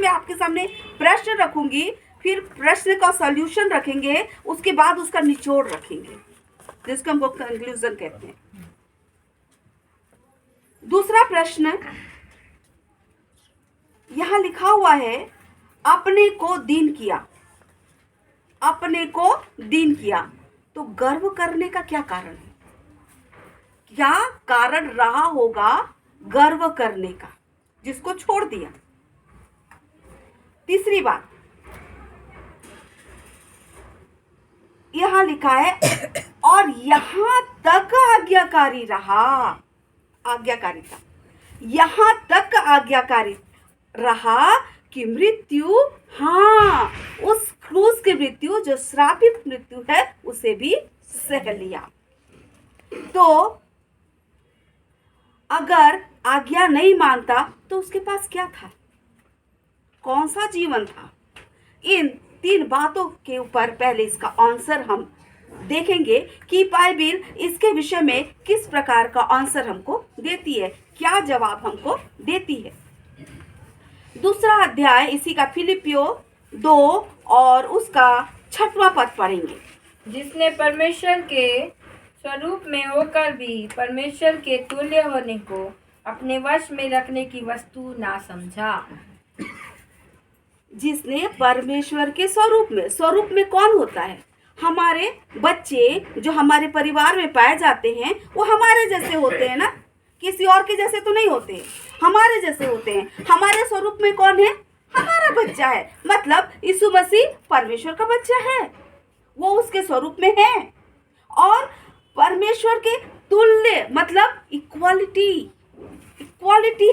मैं आपके सामने प्रश्न रखूंगी, फिर प्रश्न का सॉल्यूशन रखेंगे, उसके बाद उसका निचोड़ रखेंगे, जिसको हम कंक्लूजन कहते हैं। दूसरा प्रश्न यहां लिखा हुआ है, अपने को दीन किया। अपने को दीन किया, तो गर्व करने का क्या कारण है? क्या कारण रहा होगा गर्व करने का, जिसको छोड़ दिया? तीसरी बात यहां लिखा है, और यहां तक आज्ञाकारी रहा। आज्ञाकारिता यहां तक आज्ञाकारी रहा कि मृत्यु, हाँ, उस क्रूस की मृत्यु जो श्रापित मृत्यु है उसे भी सह लिया। तो अगर आज्ञा नहीं मानता तो उसके पास क्या था? कौन सा जीवन था? इन 3 बातों के ऊपर पहले इसका आंसर हम देखेंगे कि बाइबिल इसके विषय में किस प्रकार का आंसर हमको देती है, क्या जवाब हमको देती है। दूसरा अध्याय इसी का फिलिपियो 2 और उसका 6वां पद पढ़ेंगे। जिसने परमेश्वर के स्वरूप में होकर भी परमेश्वर के तुल्य होने को अपने वश में रखने की वस्तु ना समझा। जिसने परमेश्वर के स्वरूप में कौन होता है? हमारे बच्चे जो हमारे परिवार में पाए जाते हैं वो हमारे जैसे होते हैं ना, किसी और के जैसे तो नहीं होते, हमारे जैसे होते हैं। हमारे स्वरूप में कौन है? हमारा बच्चा है, मतलब यीशु मसीह परमेश्वर का बच्चा है, वो उसके स्वरूप में है। और परमेश्वर के तुल्य मतलब इक्वालिटी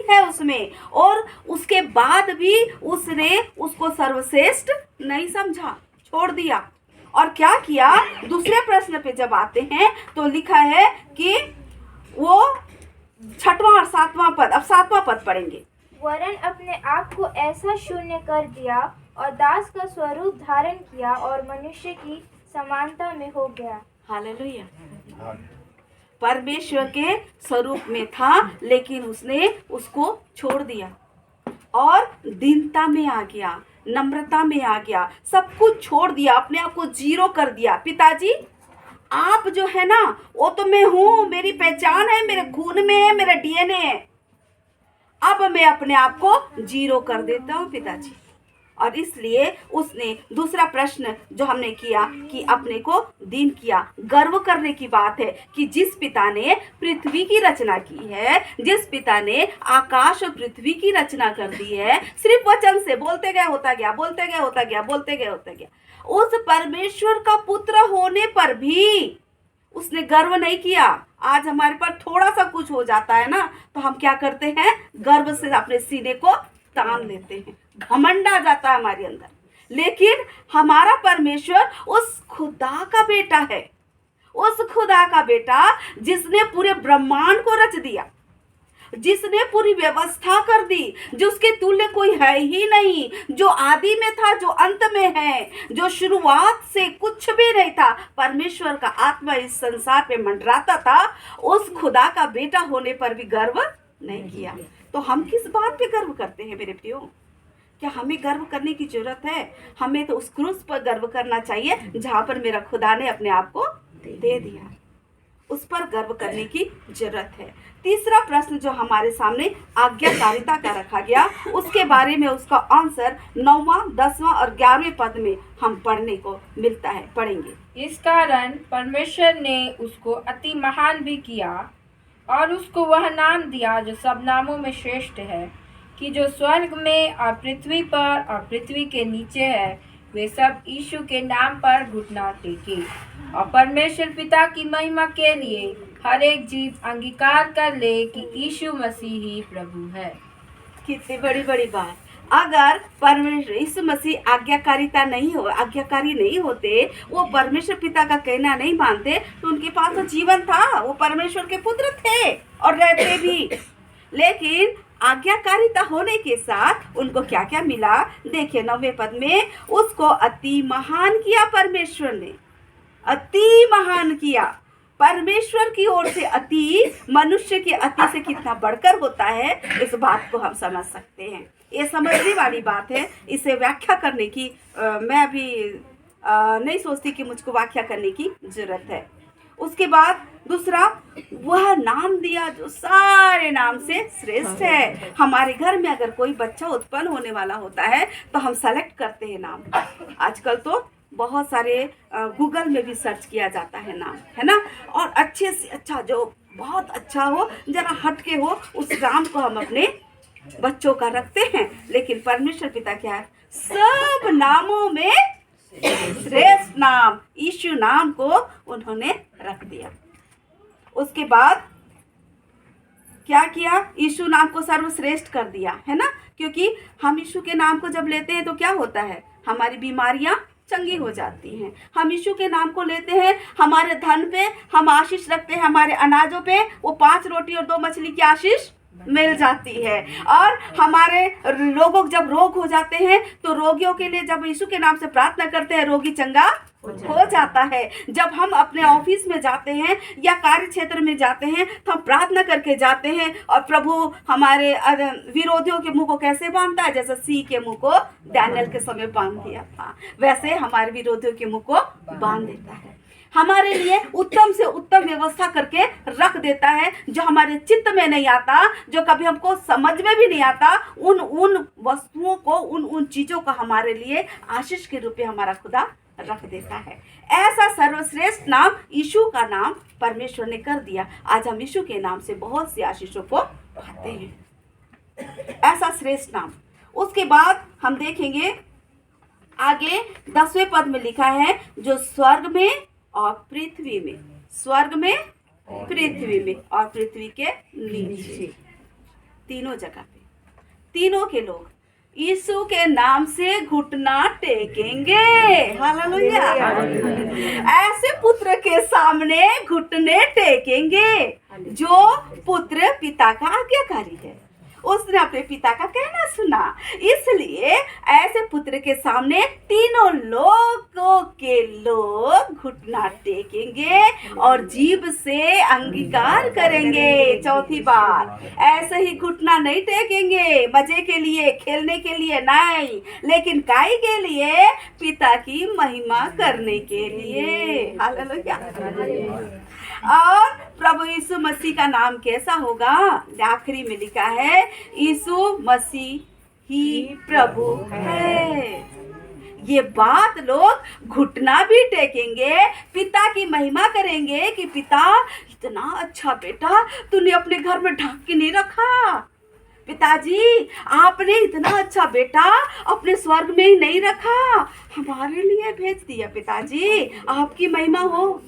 है उसमें, और उसके बाद भी उसने उसको सर्वश्रेष्ठ नहीं समझा, छोड़ दिया। और क्या किया? दूसरे प्रश्न पे जब आते हैं तो लिखा है कि वो 6वां और 7वां पद, अब 7वां पद पढ़ेंगे। वरन अपने आप को ऐसा शून्य कर दिया और दास का स्वरूप धारण किया और मनुष्य की समानता में हो गया। हालेलुया। परमेश्वर के स्वरूप में था, लेकिन उसने उसको छोड़ दिया और दीनता में आ गया, नम्रता में आ गया, सब कुछ छोड़ दिया, अपने आप को जीरो कर दिया। पिताजी, आप जो है ना, वो तो मैं हूं, मेरी पहचान है, मेरे खून में है, मेरा डीएनए है। अब मैं अपने आप को जीरो कर देता हूं पिताजी। और इसलिए उसने दूसरा प्रश्न जो हमने किया कि अपने को दीन किया। गर्व करने की बात है कि जिस पिता ने पृथ्वी की रचना की है, जिस पिता ने आकाश और पृथ्वी की रचना कर दी है, सिर्फ वचन से बोलते गए होता गया, बोलते गए होता गया, बोलते गए होता गया, उस परमेश्वर का पुत्र होने पर भी उसने गर्व नहीं किया। आज हमारे पास थोड़ा सा कुछ हो जाता है ना, तो हम क्या करते हैं? गर्व से अपने सीने को तान लेते हैं, घमंड आ जाता है हमारे अंदर। लेकिन हमारा परमेश्वर उस खुदा का बेटा है, उस खुदा का बेटा जिसने पूरे ब्रह्मांड को रच दिया, जिसने पूरी व्यवस्था कर दी, जो उसके तुल्य कोई है ही नहीं, जो आदि में था, जो अंत में है, जो शुरुआत से कुछ भी नहीं था। परमेश्वर का आत्मा इस संसार पे मंडराता था, उस खुदा का बेटा होने पर भी गर्व नहीं किया। तो हम किस बात पे गर्व करते हैं मेरे प्रियो? क्या हमें गर्व करने की जरूरत है? हमें तो उस क्रूस पर गर्व करना चाहिए जहां पर मेरा खुदा ने अपने आप को दे दिया, उस पर गर्व करने की जरूरत है। तीसरा प्रश्न जो हमारे सामने आज्ञाकारिता का रखा गया, उसके बारे में उसका आंसर 9वां, 10वां और 11वें पद में हम पढ़ने को मिलता है, पढ़ेंगे। इस कारण परमेश्वर ने उसको अति महान भी किया और उसको वह नाम दिया जो सब नामों में श्रेष्ठ है, कि जो स्वर्ग में और पृथ्वी पर और पृथ्वी के नीचे है, वे सब यीशु के नाम पर घुटना टेके। और परमेश्वर पिता की महिमा के लिए हर एक जीव अंगीकार कर ले कि यीशु मसीह ही प्रभु है। कितनी बड़ी बड़ी बात। अगर परमेश्वर यीशु मसीह आज्ञाकारी नहीं होते, वो परमेश्वर पिता का कहना नहीं मानते, तो उनके पास तो जीवन था, वो परमेश्वर के पुत्र थे और रहते भी। लेकिन आज्ञाकारिता होने के साथ उनको क्या क्या मिला? देखिए 9वें पद में, उसको अति महान किया परमेश्वर ने, अति महान किया। परमेश्वर की ओर से अति मनुष्य के अति से कितना बढ़कर होता है, इस बात को हम समझ सकते हैं। ये समझने वाली बात है। इसे व्याख्या करने की मैं अभी नहीं सोचती कि मुझको व्याख्या करने की जरूरत है। उसके बाद दूसरा, वह नाम दिया जो सारे नाम से श्रेष्ठ है। हमारे घर में अगर कोई बच्चा उत्पन्न होने वाला होता है तो हम सेलेक्ट करते हैं नाम। आजकल तो बहुत सारे गूगल में भी सर्च किया जाता है नाम, है ना। और अच्छे से अच्छा, जो बहुत अच्छा हो, जरा हटके हो, उस नाम को हम अपने बच्चों का रखते हैं। लेकिन परमेश्वर पिता क्या है, सब नामों में श्रेष्ठ नाम यीशु नाम को उन्होंने रख दिया। उसके बाद क्या किया, यीशु नाम को सर्वश्रेष्ठ कर दिया, है ना। क्योंकि हम यीशु के नाम को जब लेते हैं तो क्या होता है, हमारी बीमारियां चंगी हो जाती हैं। हम यीशु के नाम को लेते हैं, हमारे धन पे हम आशीष रखते हैं, हमारे अनाजों पे वो 5 रोटी और 2 मछली की आशीष मिल जाती है। और हमारे लोगों जब रोग हो जाते हैं तो रोगियों के लिए जब यीशु के नाम से प्रार्थना करते हैं, रोगी चंगा हो जाता है। जब हम अपने ऑफिस में जाते हैं या कार्य क्षेत्र में जाते हैं तो हम प्रार्थना करके जाते हैं, और प्रभु हमारे विरोधियों के मुंह को कैसे बांधता है, जैसे सी के मुंह को दानियेल के समय बांध दिया था, वैसे हमारे विरोधियों के मुंह को बांध देता है। हमारे लिए उत्तम से उत्तम व्यवस्था करके रख देता है, जो हमारे चित्त में नहीं आता, जो कभी हमको समझ में भी नहीं आता, उन वस्तुओं को, उन चीजों को हमारे लिए आशीष के रूप में हमारा खुदा रख देता है। ऐसा सर्वश्रेष्ठ नाम यीशु का नाम परमेश्वर ने कर दिया। आज हम यीशु के नाम से बहुत सी आशीषों को पाते हैं, ऐसा श्रेष्ठ नाम। उसके बाद हम देखेंगे आगे 10वें पद में लिखा है, जो स्वर्ग में और पृथ्वी में, स्वर्ग में, पृथ्वी में और पृथ्वी के नीचे, तीनों जगह पे तीनों के लोग यीशु के नाम से घुटना टेकेंगे। हालेलुया। ऐसे पुत्र के सामने घुटने टेकेंगे जो पुत्र पिता का आज्ञाकारी है। उसने अपने पिता का कहना सुना, इसलिए ऐसे पुत्र के सामने तीनों लोगों के लोग घुटना टेकेंगे और जीभ से अंगीकार करेंगे। चौथी बात, ऐसे ही घुटना नहीं टेकेंगे मजे के लिए, खेलने के लिए नहीं, लेकिन काय के लिए, पिता की महिमा करने के लिए। हालेलुया। और प्रभु यीशु मसीह का नाम कैसा होगा, आखिरी में लिखा है, यीशु मसीह ही प्रभु है। ये बात लोग घुटना भी टेकेंगे, पिता की महिमा करेंगे कि पिता इतना अच्छा बेटा तूने अपने घर में ढक के नहीं रखा, पिताजी आपने इतना अच्छा बेटा अपने स्वर्ग में ही नहीं रखा, हमारे लिए भेज दिया। पिताजी आपकी महिमा हो,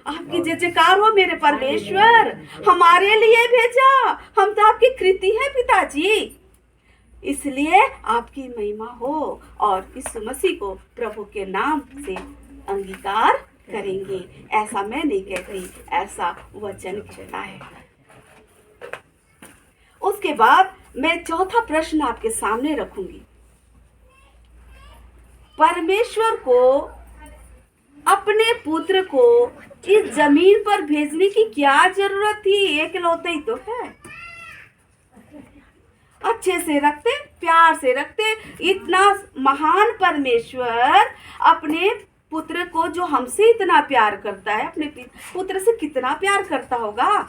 आपकी जय जयकार हो मेरे परमेश्वर, हमारे लिए भेजा, हम तो आपकी कृति है पिताजी, इसलिए आपकी महिमा हो। और यीशु मसीह को प्रभु के नाम से अंगीकार करेंगे। ऐसा मैं नहीं कहती, ऐसा वचन कहता है। उसके बाद मैं चौथा प्रश्न आपके सामने रखूंगी। परमेश्वर को अपने पुत्र को इस जमीन पर भेजने की क्या जरूरत थी, एकलौते ही तो है, अच्छे से रखते, प्यार से रखते। इतना महान परमेश्वर अपने पुत्र को, जो हमसे इतना प्यार करता है, अपने पुत्र से कितना प्यार करता होगा,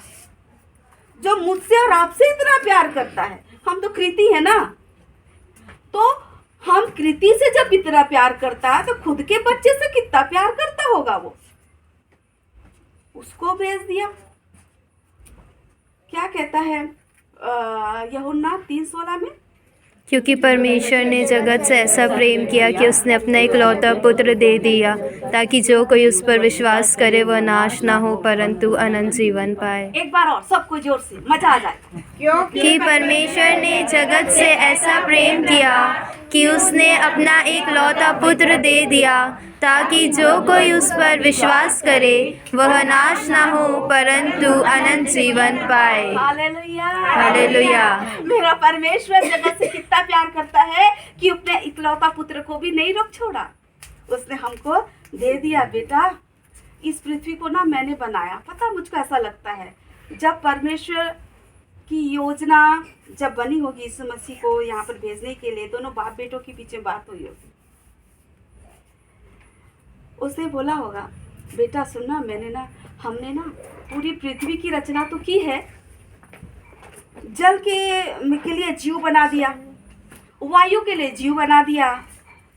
जो मुझसे और आपसे इतना प्यार करता है। हम तो कृति है ना, तो हम कृति से जब इतना प्यार करता है तो खुद के बच्चे से कितना प्यार करता होगा वो, उसको भेज दिया। क्या कहता है यूहन्ना 3:16 में, क्योंकि परमेश्वर ने जगत से ऐसा प्रेम किया कि उसने अपना इकलौता पुत्र दे दिया, ताकि जो कोई उस पर विश्वास करे वह नाश ना हो परंतु अनंत जीवन पाए। एक बार और सबको जोर से, मजा आ जाए। कि परमेश्वर ने जगत से ऐसा प्रेम किया कि उसने अपना इकलौता पुत्र दे दिया, ताकि जो कोई उस पर विश्वास करे वह नाश ना हो परंतु अनंत जीवन पाए। हालेलुया। हालेलुया। मेरा परमेश्वर जगत से कितना प्यार करता है कि अपने इकलौता पुत्र को भी नहीं रोक छोड़ा, उसने हमको दे दिया। बेटा इस पृथ्वी को ना मैंने बनाया, पता मुझको ऐसा लगता है जब परमेश्वर की योजना जब बनी होगी यीशु मसीह को यहाँ पर भेजने के लिए, दोनों बाप बेटों के बीच में बात हुई होगी। उसने बोला होगा, बेटा सुनना, हमने ना पूरी पृथ्वी की रचना तो की है, जल के लिए जीव बना दिया, वायु के लिए जीव बना दिया,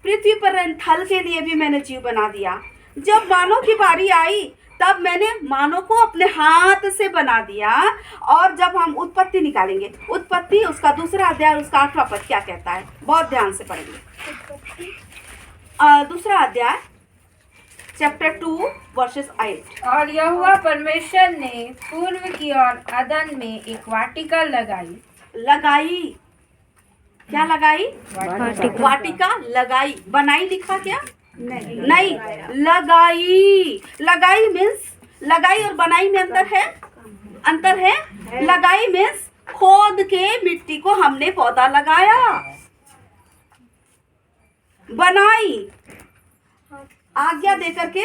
पृथ्वी पर थल के लिए भी मैंने जीव बना दिया। जब मानव की बारी आई तब मैंने मानव को अपने हाथ से बना दिया। और जब हम उत्पत्ति निकालेंगे, उत्पत्ति उसका 2 अध्याय उसका 8वां पद क्या कहता है, बहुत ध्यान से पढ़ेंगे। 2 अध्याय चैप्टर 2 वर्सेस 8। और यहोवा परमेश्वर ने पूर्व की ओर अदन में एक वाटिका लगाई। क्या लगाई? वाटिका लगाई। बनाई लिखा क्या? नहीं, लगाई मीन्स, लगाई और बनाई में अंतर है। लगाई मीन्स खोद के मिट्टी को हमने पौधा लगाया। बनाई आज्ञा देकर के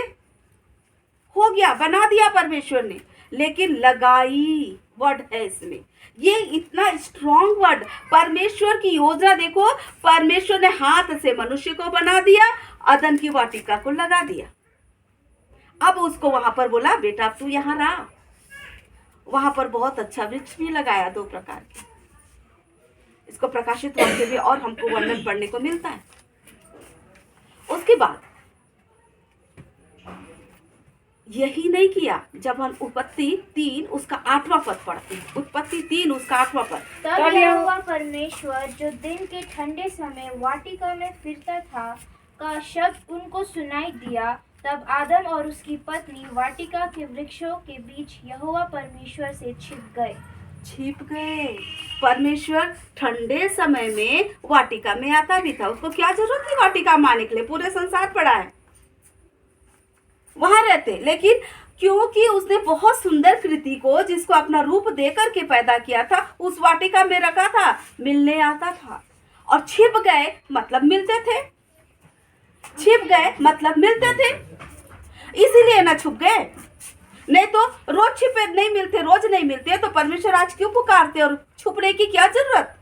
हो गया, बना दिया परमेश्वर ने। लेकिन लगाई वर्ड है इसमें, ये इतना स्ट्रॉन्ग वर्ड। परमेश्वर की योजना देखो, परमेश्वर ने हाथ से मनुष्य को बना दिया, अदन की वाटिका को लगा दिया। अब उसको वहां पर बोला, बेटा तू यहाँ रहा। वहां पर बहुत अच्छा वृक्ष भी लगाया 2 प्रकार के। इसको प्रकाशित वाक्य भी और हमको वर्णन पढ़ने को मिलता है। उसके बाद यही नहीं किया। जब हम उत्पत्ति 3 उसका 8वां पद पढ़ते हैं, उत्पत्ति 3 उसका 8वां पद। तब यहोवा परमेश्वर जो दिन के ठंडे समय वाटिका में फिरता था का शब्द उनको सुनाई दिया। तब आदम और उसकी पत्नी वाटिका के वृक्षों के बीच यहोवा परमेश्वर से छिप गए। परमेश्वर ठंडे समय में वाटिका में आता भी था। उसको क्या जरूरत थी वाटिका में आने के लिए? पूरे संसार पड़ा है, वहां रहते। लेकिन क्योंकि उसने बहुत सुंदर कृति को, जिसको अपना रूप देकर के पैदा किया था, उस वाटिका में रखा था, मिलने आता था। और छिप गए मतलब मिलते थे, छिप गए मतलब मिलते थे, इसीलिए ना छुप गए। नहीं तो रोज छिपे नहीं मिलते, रोज नहीं मिलते तो परमेश्वर आज क्यों पुकारते? और छुपने की क्या जरूरत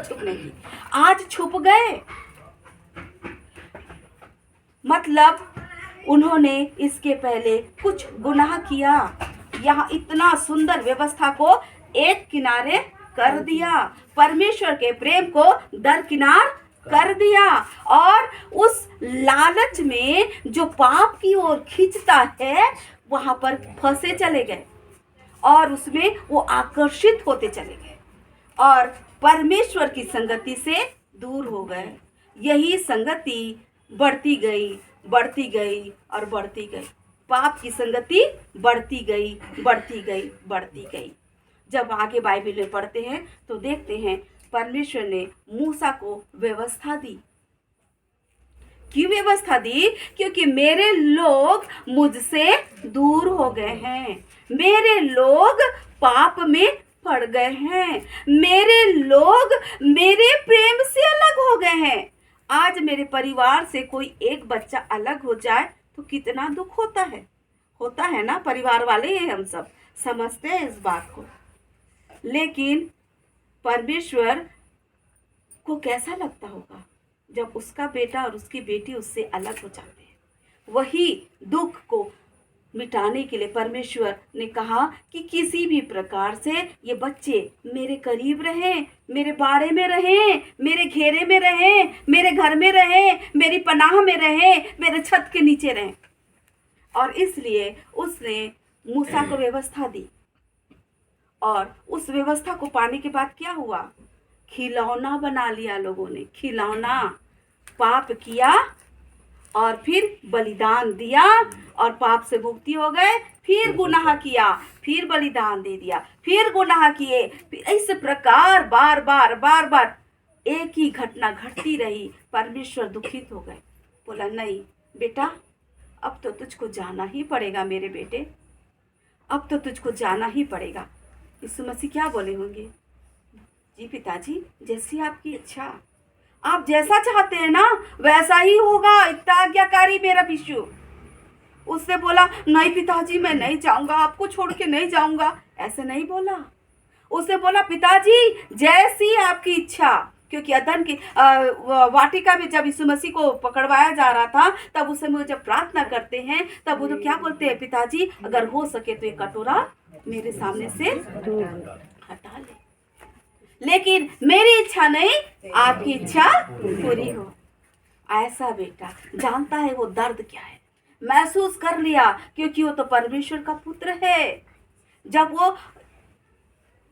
छुपने की? आज छुप गए मतलब उन्होंने इसके पहले कुछ गुनाह किया। यहाँ इतना सुंदर व्यवस्था को एक किनारे कर दिया, परमेश्वर के प्रेम को दरकिनार कर दिया, और उस लालच में जो पाप की ओर खींचता है वहां पर फंसे चले गए और उसमें वो आकर्षित होते चले गए और परमेश्वर की संगति से दूर हो गए। यही संगति बढ़ती गई और बढ़ती गई। पाप की संगति बढ़ती गई। जब आगे बाइबल में पढ़ते हैं तो देखते हैं परमेश्वर ने मूसा को व्यवस्था दी। क्यों व्यवस्था दी? क्योंकि मेरे लोग मुझसे दूर हो गए हैं, मेरे लोग पाप में पड़ गए हैं, मेरे लोग मेरे प्रेम से अलग हो गए हैं। आज मेरे परिवार से कोई एक बच्चा अलग हो जाए तो कितना दुख होता है ना। परिवार वाले हैं, हम सब समझते हैं इस बात को। लेकिन परमेश्वर को कैसा लगता होगा जब उसका बेटा और उसकी बेटी उससे अलग हो जाते हैं। वही दुख को मिटाने के लिए परमेश्वर ने कहा कि किसी भी प्रकार से ये बच्चे मेरे करीब रहें, मेरे बाड़े में रहें, मेरे घेरे में रहें, मेरे घर में रहें, मेरी पनाह में रहें, मेरे छत के नीचे रहें। और इसलिए उसने मूसा को व्यवस्था दी और उस व्यवस्था को पाने के बाद क्या हुआ? खिलौना बना लिया लोगों ने, खिलौना। पाप किया और फिर बलिदान दिया और पाप से मुक्ति हो गए, फिर गुनाह किया, फिर बलिदान दे दिया, फिर गुनाह किए। इस प्रकार बार बार एक ही घटना घटती रही। परमेश्वर दुखित हो गए, बोला नहीं बेटा, अब तो तुझको जाना ही पड़ेगा मेरे बेटे, अब तो तुझको जाना ही पड़ेगा। यीशु मसीह क्या बोले होंगे? जी पिताजी, जैसी आपकी इच्छा, आप जैसा चाहते हैं ना वैसा ही होगा, इतना आज्ञाकारी मेरा यीशु। उसने बोला नहीं पिताजी, मैं नहीं जाऊंगा, आपको छोड़ के नहीं जाऊंगा। ऐसे नहीं बोला। उसने बोला पिताजी जैसी आपकी इच्छा, क्योंकि अदन की वाटिका में जब यीशु मसीह को पकड़वाया जा रहा था तब उस समय जब प्रार्थना करते हैं तब वो तो क्या बोलते हैं, पिताजी अगर हो सके तो ये कटोरा मेरे सामने से हटा ले, लेकिन मेरी इच्छा नहीं आपकी इच्छा पूरी हो। ऐसा बेटा जानता है वो दर्द क्या है, महसूस कर लिया, क्योंकि वो तो परमेश्वर का पुत्र है। जब वो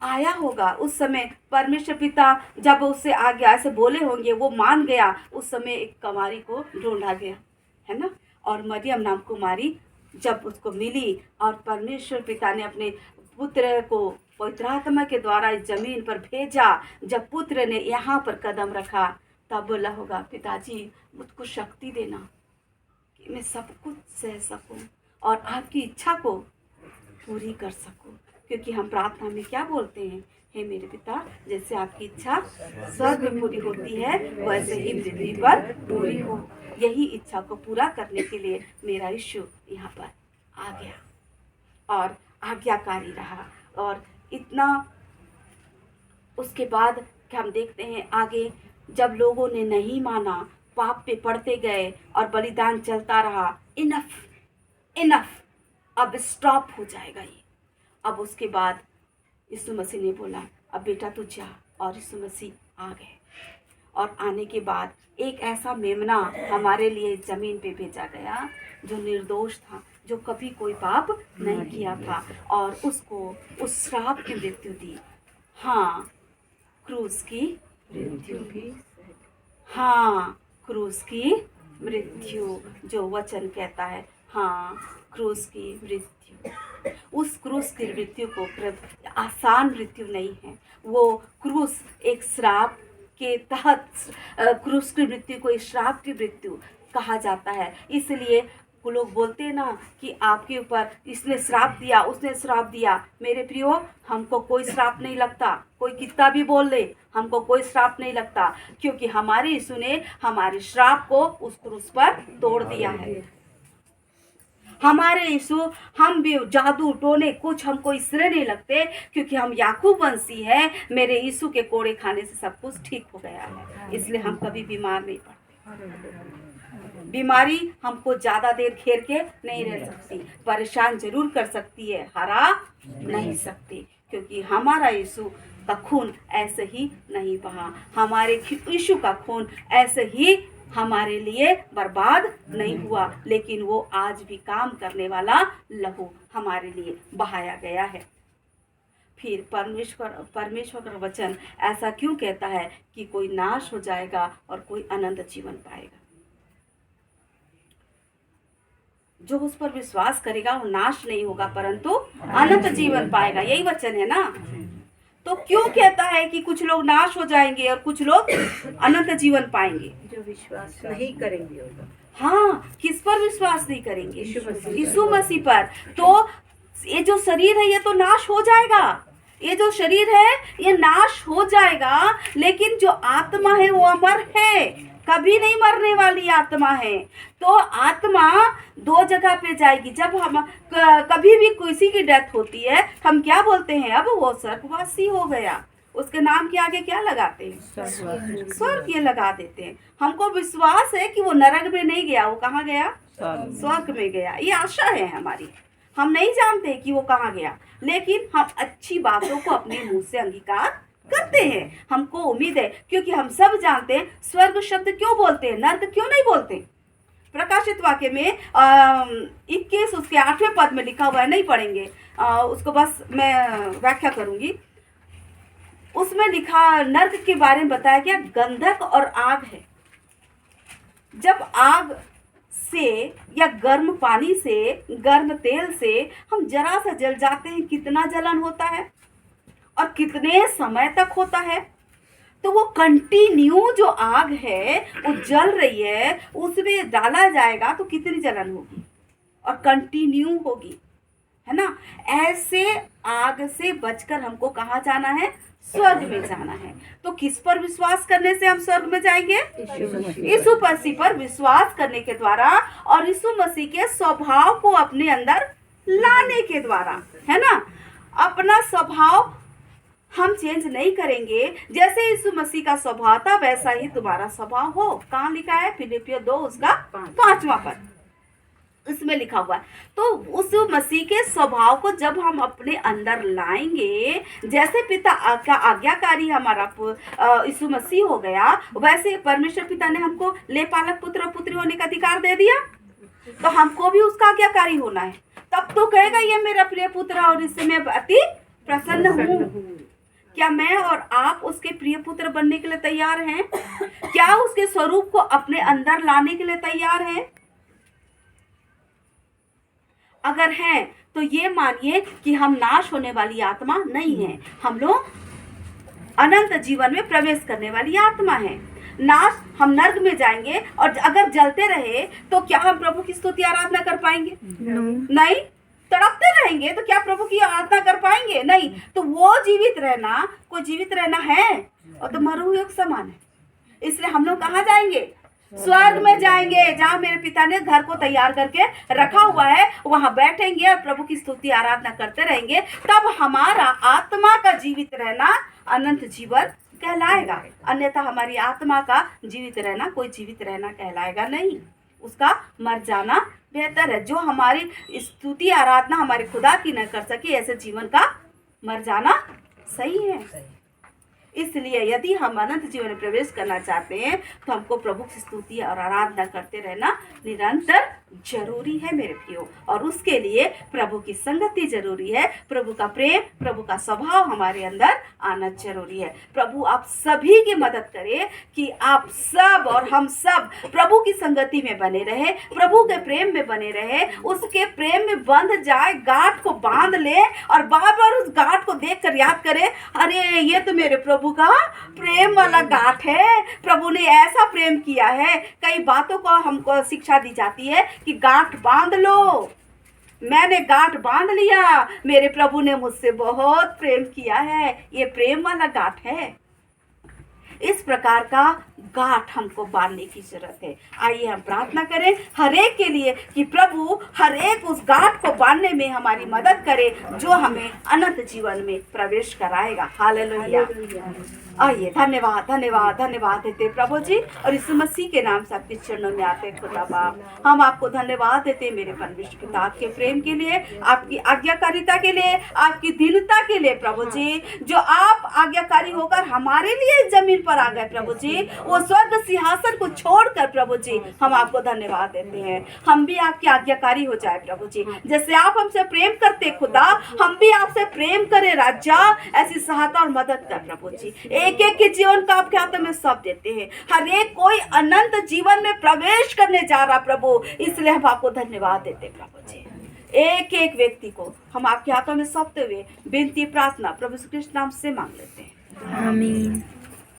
आया होगा उस समय परमेश्वर पिता जब उससे आ गया, ऐसे बोले होंगे, वो मान गया। उस समय एक कुमारी को ढूंढा गया, है ना, और मरियम नाम कुमारी जब उसको मिली और परमेश्वर पिता ने अपने पुत्र को पवित्र आत्मा के द्वारा इस जमीन पर भेजा, जब पुत्र ने यहाँ पर कदम रखा तब बोला होगा पिताजी मुझको शक्ति देना कि मैं सब कुछ सह सकूं और आपकी इच्छा को पूरी कर सकूं, क्योंकि हम प्रार्थना में क्या बोलते हैं, हे मेरे पिता जैसे आपकी इच्छा स्वर्ग में पूरी होती है वैसे ही पृथ्वी पर पूरी हो। यही इच्छा को पूरा करने के लिए मेरा यीशु यहाँ पर आ गया और आज्ञाकारी रहा। और इतना उसके बाद हम देखते हैं आगे, जब लोगों ने नहीं माना, पाप पे पड़ते गए और बलिदान चलता रहा, इनफ इनफ, अब स्टॉप हो जाएगा ये। अब उसके बाद यीशु मसीह ने बोला अब बेटा तू जा, और यीशु मसीह आ गए। और आने के बाद एक ऐसा मेमना हमारे लिए ज़मीन पे भेजा गया जो निर्दोष था, जो कभी कोई पाप नहीं किया था, और उसको उस श्राप की मृत्यु दी। हाँ, क्रूस की मृत्यु भी, हाँ क्रूस की मृत्यु, जो वचन कहता है, हाँ क्रूस की मृत्यु। उस क्रूस की मृत्यु को आसान मृत्यु नहीं है, वो क्रूस एक श्राप के तहत, क्रूस की मृत्यु को एक श्राप की मृत्यु कहा जाता है। इसलिए वो लोग बोलते हैं ना कि आपके ऊपर इसने श्राप दिया, उसने श्राप दिया। मेरे प्रियो, हमको कोई श्राप नहीं लगता, कोई कितना भी बोल दे, हमको कोई श्राप नहीं लगता, क्योंकि हमारे यीशु ने हमारे श्राप को उस क्रूस पर तोड़ दिया है। हमारे यीशु, हम भी जादू टोने कुछ हमको इसलिए नहीं लगते क्योंकि हम याकूब वंशी हैं। मेरे यीशु के कोड़े खाने से सब कुछ ठीक हो गया है, इसलिए हम कभी बीमार नहीं पड़ते। बीमारी हमको ज़्यादा देर घेर के नहीं रह सकती, परेशान जरूर कर सकती है, हरा नहीं सकती, क्योंकि हमारा यीशु का खून ऐसे ही नहीं बहा, हमारे यीशु का खून ऐसे ही हमारे लिए बर्बाद नहीं हुआ, लेकिन वो आज भी काम करने वाला लहू हमारे लिए बहाया गया है। फिर परमेश्वर का वचन ऐसा क्यों कहता है कि कोई नाश हो जाएगा और कोई अनंत जीवन पाएगा? जो उस पर विश्वास करेगा वो नाश नहीं होगा परंतु अनंत जीवन पाएगा, यही वचन है ना। तो क्यों कहता है कि कुछ लोग नाश हो जाएंगे और कुछ लोग अनंत जीवन पाएंगे? जो विश्वास नहीं करेंगे। हाँ, किस पर विश्वास नहीं करेंगे? यीशु मसीह पर। तो ये जो शरीर है ये तो नाश हो जाएगा, ये जो शरीर है ये नाश हो जाएगा, लेकिन जो आत्मा है वो अमर है, कभी नहीं मरने वाली आत्मा है। तो आत्मा दो जगह पे जाएगी। जब हम कभी भी किसी की डेथ होती है हम क्या बोलते हैं? अब वो स्वर्गवासी हो गया, उसके नाम के आगे क्या लगाते हैं? स्वर्ग ये लगा देते हैं। हमको विश्वास है कि वो नरक में नहीं गया, वो कहाँ गया? स्वर्ग में गया। ये आशा है हमारी। हम नहीं जानते कि वो कहाँ गया, लेकिन हम अच्छी बातों को अपने मुंह से अंगीकार करते हैं। हमको उम्मीद है, क्योंकि हम सब जानते हैं स्वर्ग शब्द क्यों बोलते हैं, नर्क क्यों नहीं बोलते। प्रकाशित वाक्य में 21 उसके 8वें पद में लिखा हुआ है, नहीं पढ़ेंगे उसको, बस मैं व्याख्या करूंगी। उसमें लिखा, नर्क के बारे में बताया गया गंधक और आग है। जब आग से या गर्म पानी से, गर्म तेल से हम जरा सा जल जाते हैं, कितना जलन होता है और कितने समय तक होता है। तो वो कंटिन्यू जो आग है वो जल रही है, उसमें डाला जाएगा तो कितनी जलन होगी और कंटिन्यू होगी, है ना। ऐसे आग से बचकर हमको कहाँ जाना है? स्वर्ग में जाना है। तो किस पर विश्वास करने से हम स्वर्ग में जाएंगे? यीशु मसीह पर विश्वास करने के द्वारा और यीशु मसीह के स्वभाव को अपने अंदर लाने के द्वारा, है ना। अपना स्वभाव हम चेंज नहीं करेंगे। जैसे यीशु मसीह का स्वभाव था वैसा ही तुम्हारा स्वभाव हो। कहाँ लिखा है? फिलिपियो 2 उसका 5वां पद, इसमें लिखा हुआ है। तो उस मसीह के स्वभाव को जब हम अपने अंदर लाएंगे, जैसे पिता का आज्ञाकारी हमारा यीशु मसीह हो गया, वैसे परमेश्वर पिता ने हमको ले पालक पुत्र और पुत्री होने का अधिकार दे दिया, तो हमको भी उसका आज्ञाकारी होना है। तब तो कहेगा ये मेरा प्रिय पुत्र और इससे मैं अति प्रसन्न हूँ। क्या मैं और आप उसके प्रिय पुत्र बनने के लिए तैयार हैं? क्या उसके स्वरूप को अपने अंदर लाने के लिए तैयार हैं? अगर हैं तो ये मानिए कि हम नाश होने वाली आत्मा नहीं है, हम लोग अनंत जीवन में प्रवेश करने वाली आत्मा है। नाश, हम नर्क में जाएंगे और अगर जलते रहे तो क्या हम प्रभु की स्तुति आराधना कर पाएंगे? नहीं। तड़पते रहेंगे तो क्या प्रभु की आराधना कर पाएंगे? नहीं। तो वो जीवित रहना, कोई जीवित रहना है और तो मरे हुए के समान है। इसलिए हम लोग कहाँ जाएंगे? स्वर्ग में जाएंगे, जहाँ मेरे पिता ने घर को तैयार करके रखा हुआ है। वहां बैठेंगे और प्रभु की स्तुति आराधना करते रहेंगे। तब हमारा आत्मा का जीवित रहना अनंत जीवन कहलाएगा। अन्यथा हमारी आत्मा का जीवित रहना कोई जीवित रहना कहलाएगा नहीं, उसका मर जाना बेहतर है। जो हमारी स्तुति आराधना हमारे खुदा की न कर सके, ऐसे जीवन का मर जाना सही है। इसलिए यदि हम अनंत जीवन में प्रवेश करना चाहते हैं तो हमको प्रभु की स्तुति और आराधना करते रहना निरंतर जरूरी है मेरे प्रियो। और उसके लिए प्रभु की संगति जरूरी है, प्रभु का प्रेम, प्रभु का स्वभाव हमारे अंदर आना जरूरी है। प्रभु आप सभी की मदद करे कि आप सब और हम सब प्रभु की संगति में बने रहे, प्रभु के प्रेम में बने रहे, उसके प्रेम में बंध जाए, गांठ को बांध ले और बार बार उस गांठ को देखकर याद करे, अरे ये तो मेरे प्रभु का प्रेम वाला गांठ है, प्रभु ने ऐसा प्रेम किया है। कई बातों को हमको शिक्षा दी जाती है कि गांठ बांध लो। मैंने गांठ बांध लिया, मेरे प्रभु ने मुझसे बहुत प्रेम किया है, ये प्रेम वाला गांठ है। इस प्रकार का गांठ हमको बांधने की जरूरत है। आइए हम प्रार्थना करें हर एक के लिए कि प्रभु हर एक उस गांठ को बांधने में हमारी मदद करे जो हमें अनंत जीवन में प्रवेश कराएगा। हालेलुया। आइए धन्यवाद धन्यवाद धन्यवाद देते प्रभु जी, और यीशु मसीह के नाम से आपके चरणों में आते खुदा बाप, हम आपको धन्यवाद देते मेरे परमेश्वर पिता, आपके प्रेम के लिए, आपकी आज्ञाकारिता के लिए, आपकी दीनता के लिए प्रभु जी, जो आप आज्ञाकारी होकर हमारे लिए जमीन पर आ गए प्रभु जी, वो स्वर्ग सिंहासन को छोड़कर प्रभु जी हम आपको धन्यवाद देते हैं। हम भी आपकी आज्ञाकारी हो जाए प्रभु जी, जैसे आप हमसे प्रेम करते खुदा, हम भी आपसे प्रेम करें राजा। ऐसी सहायता और मदद कर प्रभु जी। एक एक के जीवन का आपके हाथों में सौंप देते हैं। हर एक कोई अनंत जीवन में प्रवेश करने जा रहा प्रभु, इसलिए हम आपको धन्यवाद देते प्रभु जी। एक एक व्यक्ति को हम आपके हाथों में सौंपते हुए विनती प्रार्थना प्रभु श्री कृष्ण नाम से मांग लेते हैं। आमीन।